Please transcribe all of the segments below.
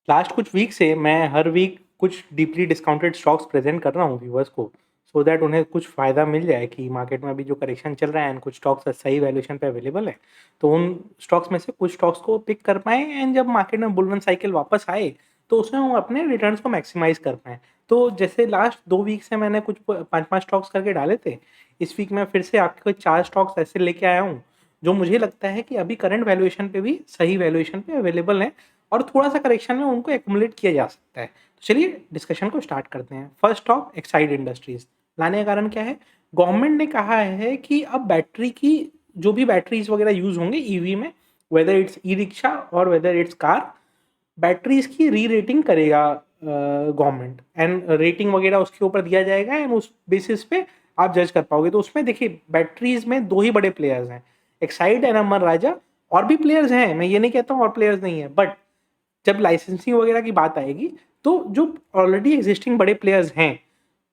Last कुछ week से मैं हर वीक कुछ डीपली डिस्काउंटेड स्टॉक्स प्रेजेंट कर रहा हूँ व्यूअर्स को, सो दैट उन्हें कुछ फ़ायदा मिल जाए कि मार्केट में अभी जो करेक्शन चल रहा है एंड कुछ स्टॉक्स सही वैल्यूएशन पे अवेलेबल है, तो उन स्टॉक्स में से कुछ स्टॉक्स को पिक कर पाएँ एंड जब मार्केट में बुल रन साइकिल वापस आए, तो उसमें हम अपने रिटर्न्स को मैक्सिमाइज़ कर पाएँ। तो जैसे लास्ट 2 वीक से मैंने कुछ 5-5 स्टॉक्स करके डाले थे, इस वीक मैं फिर से आपके कोई 4 स्टॉक्स ऐसे लेके आया हूँ, जो मुझे लगता है कि अभी करंट वैल्यूएशन पे भी सही वैल्यूएशन पे अवेलेबल हैं और थोड़ा-सा करेक्शन में उनको एक्युमुलेट किया जा सकता है। तो चलिए डिस्कशन को स्टार्ट करते हैं। First stock Exide industries. लाने का कारण क्या है? गवर्नमेंट ने कहा है कि अब बैटरी की जो भी बैटरीज़ वगैरह यूज़ होंगे ईवी में, वेदर इट्स ई-रिक्शा और वेदर इट्स कार, बैटरीज़ की री-रेटिंग करेगा गवर्नमेंट एंड रेटिंग वगैरह उसके ऊपर दिया जाएगा एंड उस बेसिस पे आप जज कर पाओगे। तो उसमें देखिए बैटरीज़ में 2 ही बड़े प्लेयर्स हैं, एक्साइड एंड अमर राजा। और भी प्लेयर्स हैं, मैं ये नहीं कहता हूँ और प्लेयर्स नहीं है, बट जब लाइसेंसिंग वगैरह की बात आएगी, तो जो ऑलरेडी एग्जिस्टिंग बड़े प्लेयर्स हैं,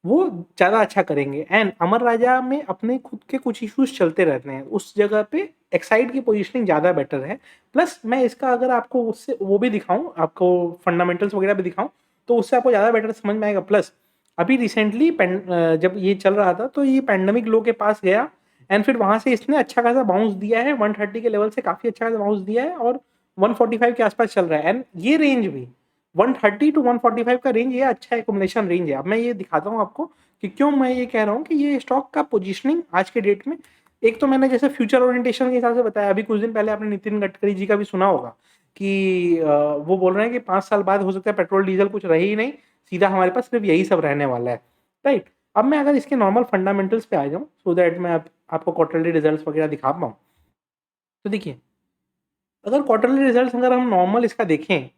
वो ज़्यादा अच्छा करेंगे एंड अमर राजा में अपने खुद के कुछ इश्यूज़ चलते रहते हैं। उस जगह पे एक्साइड की पोजीशनिंग ज़्यादा बेटर है। प्लस मैं इसका अगर आपको उससे वो भी दिखाऊँ, आपको फंडामेंटल्स वगैरह भी दिखाऊँ, तो उससे आपको ज़्यादा बेटर समझ में आएगा। प्लस अभी रिसेंटली जब ये चल रहा था, तो ये पैंडेमिक लो के पास गया एंड फिर वहाँ से इसने अच्छा खासा बाउंस दिया है, 130 के लेवल से काफ़ी अच्छा खासा बाउंस दिया है और 145 के आसपास चल रहा है एंड ये रेंज भी 130 टू 145 का रेंज, ये अच्छा एक्युमुलेशन रेंज है। अब मैं ये दिखाता हूँ आपको कि क्यों मैं ये कह रहा हूँ कि ये स्टॉक का पोजीशनिंग आज के डेट में, एक तो मैंने जैसे फ्यूचर ओरिएंटेशन के हिसाब से बताया, अभी कुछ दिन पहले आपने नितिन गडकरी जी का भी सुना होगा कि वो बोल रहे हैं कि 5 साल बाद हो सकता है पेट्रोल डीजल कुछ रहे ही नहीं, सीधा हमारे पास सिर्फ यही सब रहने वाला है, राइट? अब मैं अगर इसके नॉर्मल फंडामेंटल्स पे आ जाऊँ सो दैट मैं आपको क्वार्टरली रिजल्ट्स वगैरह दिखा पाऊँ। तो देखिए, अगर क्वार्टरली रिजल्ट्स अगर हम नॉर्मल इसका देखें,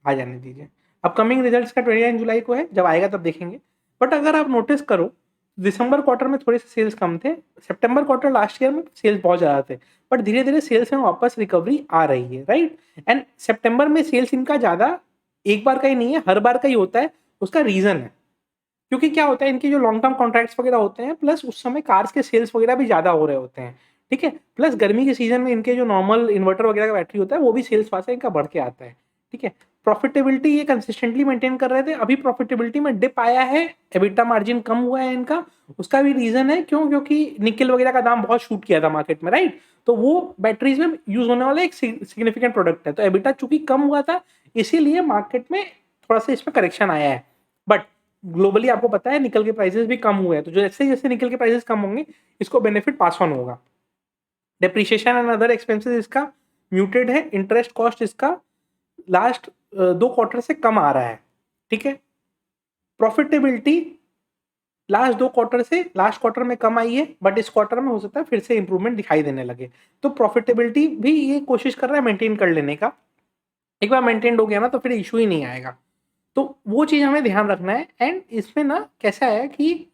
आ जाने दीजिए। अपकमिंग रिजल्ट्स का 29 जुलाई को है, जब आएगा तब देखेंगे। बट अगर आप नोटिस करो, दिसंबर क्वार्टर में थोड़े से सेल्स कम थे, सितंबर क्वार्टर लास्ट ईयर में सेल्स बहुत ज़्यादा थे, बट धीरे-धीरे सेल्स में वापस रिकवरी आ रही है, राइट? एंड सितंबर में सेल्स इनका ज़्यादा एक बार का ही नहीं है, हर बार का ही होता है। उसका रीज़न है, क्योंकि क्या होता है, इनके जो लॉन्ग टर्म कॉन्ट्रैक्ट्स वगैरह होते हैं, प्लस उस समय कार्स के सेल्स वगैरह भी ज़्यादा हो रहे होते हैं, ठीक है? प्लस गर्मी के सीज़न में इनके जो नॉर्मल इन्वर्टर वगैरह का बैटरी होता है, वो भी सेल्स वहाँ से इनका बढ़ के आता है, ठीक है? प्रॉफिटेबिलिटी ये कंसिस्टेंटली मेंटेन कर रहे थे, अभी प्रॉफिटेबिलिटी में डिप आया है, एबिटा मार्जिन कम हुआ है इनका। उसका भी रीज़न है, क्यों? क्योंकि निकेल वगैरह का दाम बहुत शूट किया था मार्केट में, राइट? तो वो बैटरीज़ में यूज़ होने वाला एक सिग्निफिकेंट प्रोडक्ट है, तो एबिटा चूँकि कम हुआ था, इसीलिए मार्केट में थोड़ा-सा इसमें करेक्शन आया है। बट ग्लोबली आपको पता है निकल के प्राइसेस भी कम हुए हैं, तो जैसे-जैसे निकल के प्राइसेस कम होंगे, इसको बेनिफिट पास ऑन होगा। डेप्रिसिएशन एंड अदर एक्सपेंसेस इसका म्यूटेड है, इंटरेस्ट कॉस्ट इसका लास्ट 2 क्वार्टर से कम आ रहा है, ठीक है? प्रॉफिटेबिलिटी लास्ट 2 क्वार्टर से लास्ट क्वार्टर में कम आई है, बट इस क्वार्टर में हो सकता है फिर से इंप्रूवमेंट दिखाई देने लगे। तो प्रॉफिटेबिलिटी भी ये कोशिश कर रहा है मेंटेन कर लेने का। एक बार मेंटेन्ड हो गया ना, तो फिर इश्यू ही नहीं आएगा। तो वो चीज़ हमें ध्यान रखना है एंड इसमें ना कैसा है कि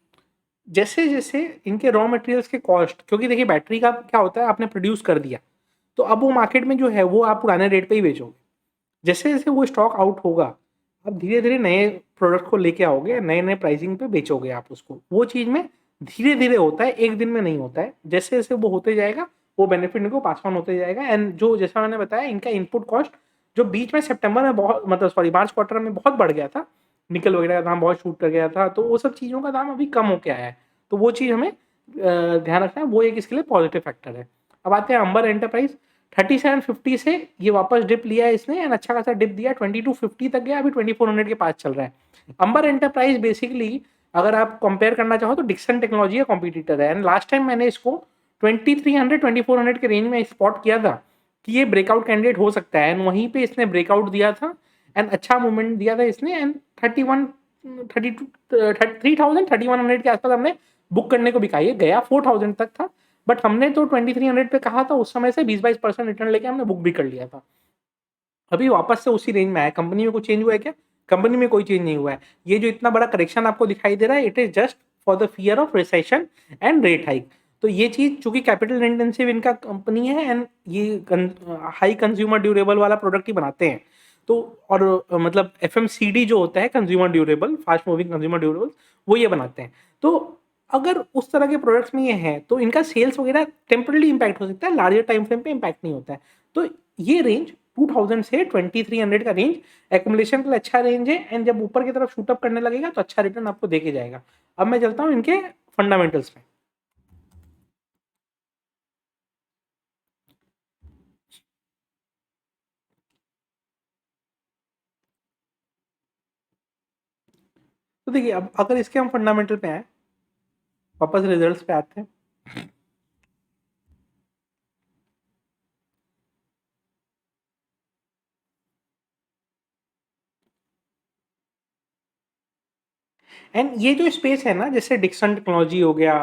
जैसे-जैसे इनके रॉ मटेरियल्स के कॉस्ट, क्योंकि देखिए बैटरी का क्या होता है, आपने प्रोड्यूस कर दिया, तो अब वो मार्केट में जो है वो आप पुराने रेट पे ही बेचोगे। जैसे-जैसे वो स्टॉक आउट होगा, आप धीरे-धीरे नए प्रोडक्ट को लेके आओगे, नए-नए प्राइसिंग पे बेचोगे आप उसको। वो चीज़ में धीरे-धीरे होता है, एक दिन में नहीं होता है। जैसे-जैसे वो होते जाएगा, वो बेनिफिट इनको पास ऑन होते जाएगा एंड जो जैसा मैंने बताया, इनका इनपुट कॉस्ट जो बीच में सितंबर में बहुत, मतलब सॉरी, मार्च क्वार्टर में बहुत बढ़ गया था, निकल वगैरह का दाम बहुत शूट कर गया था, तो वो सब चीज़ों का दाम अभी कम होके आया है। तो वो चीज़ हमें ध्यान रखना है, वो एक इसके लिए पॉजिटिव फैक्टर है। अब आते हैं अंबर एंटरप्राइज़। 3750 से ये वापस डिप लिया है इसने एंड अच्छा खासा डिप दिया, 2250 तक गया, अभी 2400 के पास चल रहा है। अंबर एंटरप्राइज बेसिकली अगर आप कंपेयर करना चाहो तो डिक्सन टेक्नोलॉजी का कॉम्पिटिटर है एंड लास्ट टाइम मैंने इसको 2300 2400 के रेंज में स्पॉट किया था कि ये ब्रेकआउट कैंडिडेट हो सकता है एंड वहीं पे इसने ब्रेकआउट दिया था एंड अच्छा मूवमेंट दिया था इसने एंड 31 32 3000 3100 के आसपास हमने बुक करने को बिकाई है, गया 4000 तक था, बट हमने तो 2300 पे कहा था, उस समय से 20-22% रिटर्न लेके हमने बुक भी कर लिया था। अभी वापस से उसी रेंज में आया। कंपनी में कुछ चेंज हुआ है क्या? कंपनी में कोई चेंज नहीं हुआ है। ये जो इतना बड़ा करेक्शन आपको दिखाई दे रहा है, it is just for the fear of recession and rate hike. तो ये चीज चूंकि कैपिटल इंटेंसिव इनका कंपनी है एंड ये हाई कंज्यूमर ड्यूरेबल वाला प्रोडक्ट ही बनाते हैं, तो और मतलब एफएमसीडी जो होता है, consumer durable, fast moving consumer durable, वो ये बनाते हैं। तो अगर उस तरह के प्रोडक्ट्स में ये है, तो इनका सेल्स वगैरह टेम्परली इंपैक्ट हो सकता है, लार्जर टाइम फ्रेम पे इंपैक्ट नहीं होता है। तो ये रेंज 2000 से 2300 का रेंज एक्युमुलेशन के लिए अच्छा रेंज है, एंड जब ऊपर की तरफ शूट अप करने लगेगा तो अच्छा रिटर्न आपको देके जाएगा। अब मैं चलता हूँ इनके फंडामेंटल्स पे। तो देखिए, अब अगर इसके हम फंडामेंटल पे आए, वापस रिजल्ट्स पे आते हैं। एंड ये जो स्पेस है ना, जैसे डिक्सन टेक्नोलॉजी हो गया,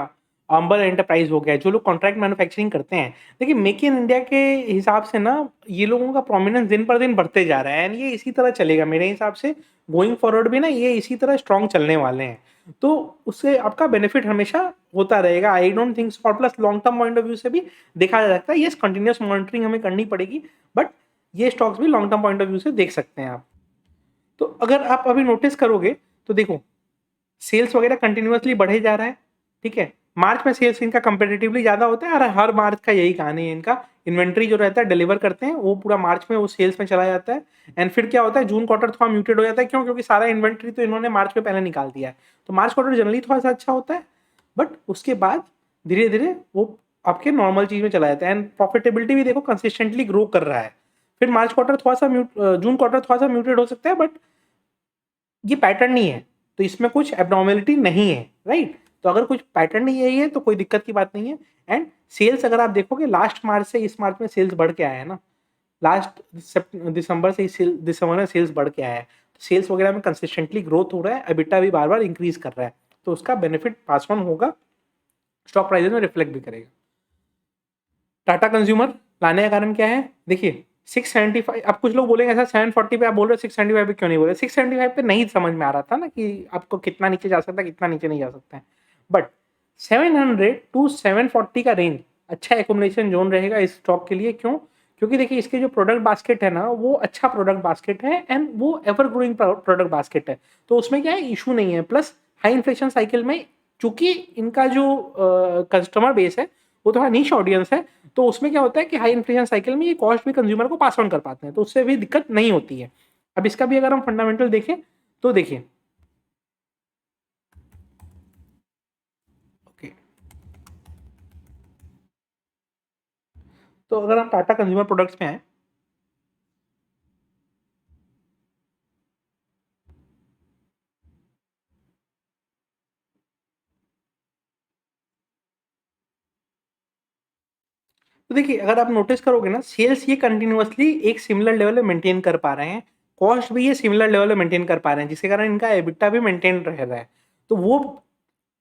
अंबर एंटरप्राइज हो गया, जो लोग कॉन्ट्रैक्ट मैन्युफैक्चरिंग करते हैं, देखिए मेक इन इंडिया के हिसाब से ना ये लोगों का प्रोमिनेंस दिन पर दिन बढ़ते जा रहा है, एंड ये इसी तरह चलेगा मेरे हिसाब से। गोइंग फॉरवर्ड भी ना ये इसी तरह स्ट्रॉन्ग चलने वाले हैं, तो उससे आपका बेनिफिट हमेशा होता रहेगा। आई डोंट थिंक, और plus long term point of view से भी देखा जा सकता है। यस, कंटिन्यूस मॉनिटरिंग हमें करनी पड़ेगी, बट ये स्टॉक्स भी long term point of view से देख सकते हैं आप। तो अगर आप अभी नोटिस करोगे तो देखो, सेल्स वगैरह कंटिन्यूअसली बढ़े जा रहा है, ठीक है। मार्च में सेल्स इनका कंपेटिटिवली ज़्यादा होता है, और हर मार्च का यही कहानी है इनका। इन्वेंट्री जो रहता है डिलीवर करते हैं, वो पूरा मार्च में वो सेल्स में चला जाता है, एंड फिर क्या होता है, जून क्वार्टर थोड़ा म्यूटेड हो जाता है। क्यों? क्योंकि सारा इन्वेंट्री तो इन्होंने मार्च में पहले निकाल दिया है, तो मार्च क्वार्टर जनरली थोड़ा सा अच्छा होता है, बट उसके बाद धीरे धीरे वो आपके नॉर्मल चीज़ में चला जाता है, एंड प्रॉफिटेबिलिटी भी देखो कंसिस्टेंटली ग्रो कर रहा है। फिर मार्च क्वार्टर थोड़ा सा जून क्वार्टर थोड़ा सा म्यूटेड हो सकता है, बट ये पैटर्न नहीं है, तो इसमें कुछ एबनॉर्मेलिटी नहीं है, राइट। तो अगर कुछ पैटर्न नहीं है ये, तो कोई दिक्कत की बात नहीं है। एंड सेल्स अगर आप देखोगे लास्ट मार्च से इस मार्च में सेल्स बढ़ के आया है ना, लास्ट दिसंबर से दिसंबर में सेल्स बढ़ के आया है, तो सेल्स वगैरह में कंसिस्टेंटली ग्रोथ हो रहा है, एबिटा भी बार बार इंक्रीज कर रहा है, तो उसका बेनिफिट पास ऑन होगा, स्टॉक प्राइसेस में रिफ्लेक्ट भी करेगा। टाटा कंज्यूमर लाने का कारण क्या है? देखिए 675, अब कुछ लोग बोलेंगे ऐसा 740 पे आप बोल रहे हो, 675 पे क्यों नहीं बोल रहे? 675 पे नहीं समझ में आ रहा था ना कि आपको कितना नीचे जा सकता है, कितना नीचे नहीं जा सकता है, बट 700 टू 740 का रेंज अच्छा एकोमोडेशन जोन रहेगा इस स्टॉक के लिए। क्यों? क्योंकि देखिए इसके जो प्रोडक्ट बास्केट है ना, वो अच्छा प्रोडक्ट बास्केट है, एंड वो एवर ग्रोइंग प्रोडक्ट बास्केट है, तो उसमें क्या है, इशू नहीं है। प्लस हाई इन्फ्लेशन साइकिल में चूंकि इनका जो कस्टमर बेस है वो थोड़ा नीश ऑडियंस है, तो उसमें क्या होता है कि हाई इन्फ्लेशन साइकिल में ये कॉस्ट भी कंज्यूमर को पास ऑन कर पाते हैं, तो उससे भी दिक्कत नहीं होती है। अब इसका भी अगर हम फंडामेंटल देखें तो देखिए, ओके, तो अगर हम टाटा कंज्यूमर प्रोडक्ट्स में आए, तो देखिए अगर आप नोटिस करोगे ना, सेल्स ये कंटिन्यूअसली एक सिमिलर लेवल में मेंटेन कर पा रहे हैं, कॉस्ट भी ये सिमिलर लेवल में मेंटेन कर पा रहे हैं, जिसके कारण इनका एबिटा भी मेंटेन रह रहा है। तो वो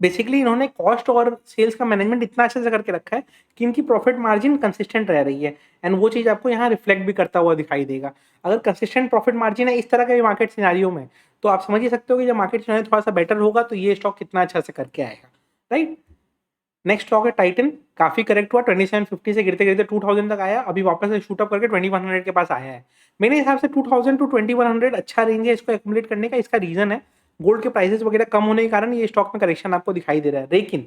बेसिकली इन्होंने कॉस्ट और सेल्स का मैनेजमेंट इतना अच्छे से करके रखा है कि इनकी प्रॉफिट मार्जिन कंसिस्टेंट रह रही है, एंड वो चीज़ आपको यहाँ रिफ्लेक्ट भी करता हुआ दिखाई देगा। अगर कंसिस्टेंट प्रॉफिट मार्जिन है इस तरह के मार्केट सिनारियो में, तो आप समझ ही सकते हो कि जब मार्केट सिनारियो थोड़ा सा बेटर होगा तो ये स्टॉक कितना अच्छा से करके आएगा, राइट। नेक्स्ट स्टॉक है टाइटन। काफी करेक्ट हुआ, 2750 से गिरते गिरते 2000 तक आया, अभी वापस से शूट अप करके 2100 के पास आया है। मेरे हिसाब से 2000 टू 2100 अच्छा रेंज है इसको एक्युमुलेट करने का। इसका रीजन है गोल्ड के प्राइसेस वगैरह कम होने के कारण ये स्टॉक में करेक्शन आपको दिखाई दे रहा है, लेकिन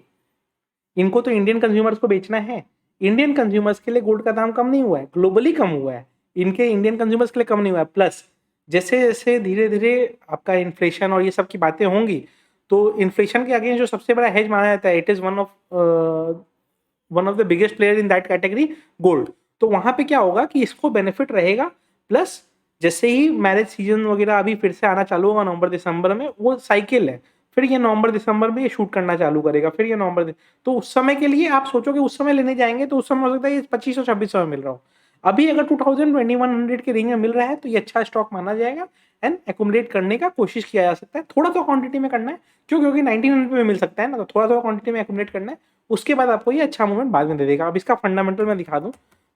इनको तो इंडियन कंज्यूमर्स को बेचना है। इंडियन कंज्यूमर्स के लिए गोल्ड का दाम कम नहीं हुआ है, ग्लोबली कम हुआ है, इनके इंडियन कंज्यूमर्स के लिए कम नहीं हुआ है। प्लस जैसे जैसे धीरे धीरे आपका इन्फ्लेशन और ये सब की बातें होंगी, तो इन्फ्लेशन के अगेंस्ट जो सबसे बड़ा हेज माना जाता है, it is one of the biggest player in that category, gold. तो वहां पे क्या होगा कि इसको बेनिफिट रहेगा। प्लस जैसे ही मैरिज सीजन वगैरह अभी फिर से आना चालू होगा नवंबर दिसंबर में, वो साइकिल है, फिर ये नवंबर दिसंबर में ये शूट करना चालू करेगा, फिर ये तो उस समय के लिए आप सोचो कि उस समय लेने जाएंगे तो उस समय हो सकता है ये 2500-2600 में मिल रहा हो। अभी अगर 2000-2100 के रेंज में मिल रहा है तो ये अच्छा स्टॉक माना जाएगा, एंड एकुमुलेट करने का कोशिश किया जा सकता है। थोड़ा सा क्वांटिटी में करना है, क्यों? क्योंकि 1900 में मिल सकता है ना, तो थोड़ा थोड़ा क्वांटिटी में एकुमुलेट करना है, उसके बाद आपको ये अच्छा मूवमेंट बाद में दे देगा। अब इसका फंडामेंटल मैं दिखा दूं,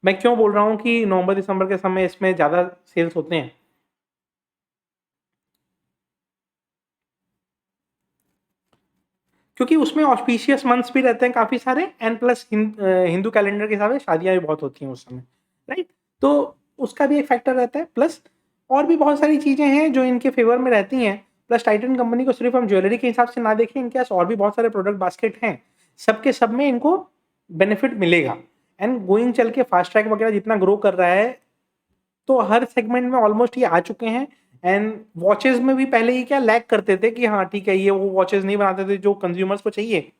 मैं क्यों बोल रहा हूँ कि नवंबर दिसंबर के समय इसमें ज़्यादा सेल्स होते हैं। क्योंकि उसमें ऑस्पिशियस मंथ्स भी रहते हैं काफ़ी सारे, एंड प्लस हिंदू कैलेंडर के हिसाब से शादियाँ भी बहुत होती हैं उस समय, राइट। तो उसका भी एक फैक्टर रहता है। प्लस और भी बहुत सारी चीज़ें हैं जो इनके फेवर में रहती हैं। प्लस टाइटन कंपनी को सिर्फ हम ज्वेलरी के हिसाब से ना देखें, इनके पास और भी बहुत सारे प्रोडक्ट बास्केट हैं, सबके सब में इनको बेनिफिट मिलेगा। एंड गोइंग चल के फास्ट ट्रैक वगैरह जितना ग्रो कर रहा है, तो हर सेगमेंट में ऑलमोस्ट ये आ चुके हैं। एंड वॉचेस में भी पहले ये क्या लैग करते थे कि हाँ ठीक है, ये वो वॉचेस नहीं बनाते थे जो कंज्यूमर्स को चाहिए,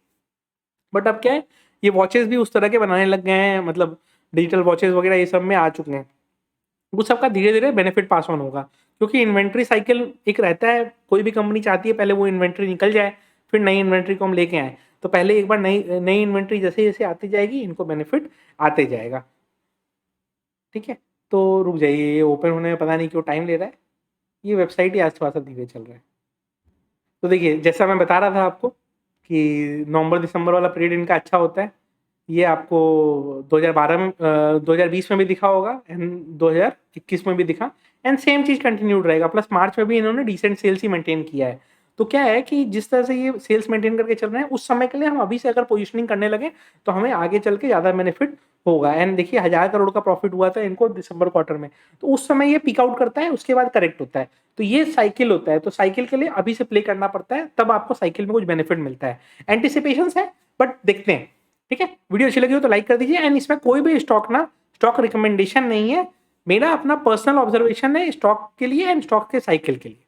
बट अब क्या है, ये वॉचेस भी उस तरह के बनाने लग गए हैं, मतलब डिजिटल वॉचेस वगैरह ये सब में आ चुके हैं। वो सबका धीरे धीरे बेनिफिट पास ऑन होगा, क्योंकि इन्वेंट्री साइकिल एक रहता है, कोई भी कंपनी चाहती है पहले वो इन्वेंट्री निकल जाए, फिर नई इन्वेंट्री को हम लेके आए। तो पहले एक बार नई नई इन्वेंट्री जैसे जैसे आती जाएगी, इनको बेनिफिट आते जाएगा। ठीक है, तो रुक जाइए, ये ओपन होने में पता नहीं क्यों टाइम ले रहा है, ये वेबसाइट ही आज थोड़ा सा धीरे चल रहा है। तो देखिए, जैसा मैं बता रहा था आपको कि नवंबर दिसंबर वाला पीरियड इनका अच्छा होता है। ये आपको 2012 में 2020 में भी दिखा होगा एंड 2021 में भी दिखा, एंड सेम चीज़ कंटिन्यूड रहेगा। प्लस मार्च में भी इन्होंने डिसेंट सेल्स ही मेंटेन किया है। तो क्या है कि जिस तरह से ये सेल्स मेंटेन करके चल रहे हैं, उस समय के लिए हम अभी से अगर पोजिशनिंग करने लगे तो हमें आगे चल के ज़्यादा बेनिफिट होगा। एंड देखिए, 1000 करोड़ का प्रॉफिट हुआ था इनको दिसंबर क्वार्टर में, तो उस समय ये पिक आउट करता है, उसके बाद करेक्ट होता है। तो ये साइकिल होता है, तो साइकिल के लिए अभी से प्ले करना पड़ता है, तब आपको साइकिल में कुछ बेनिफिट मिलता है। एंटिसिपेशन है, बट देखते हैं। ठीक है, वीडियो अच्छी लगी हो तो लाइक कर दीजिए। एंड इसमें कोई भी स्टॉक रिकमेंडेशन नहीं है, मेरा अपना पर्सनल ऑब्जर्वेशन है स्टॉक के लिए एंड स्टॉक के साइकिल के लिए।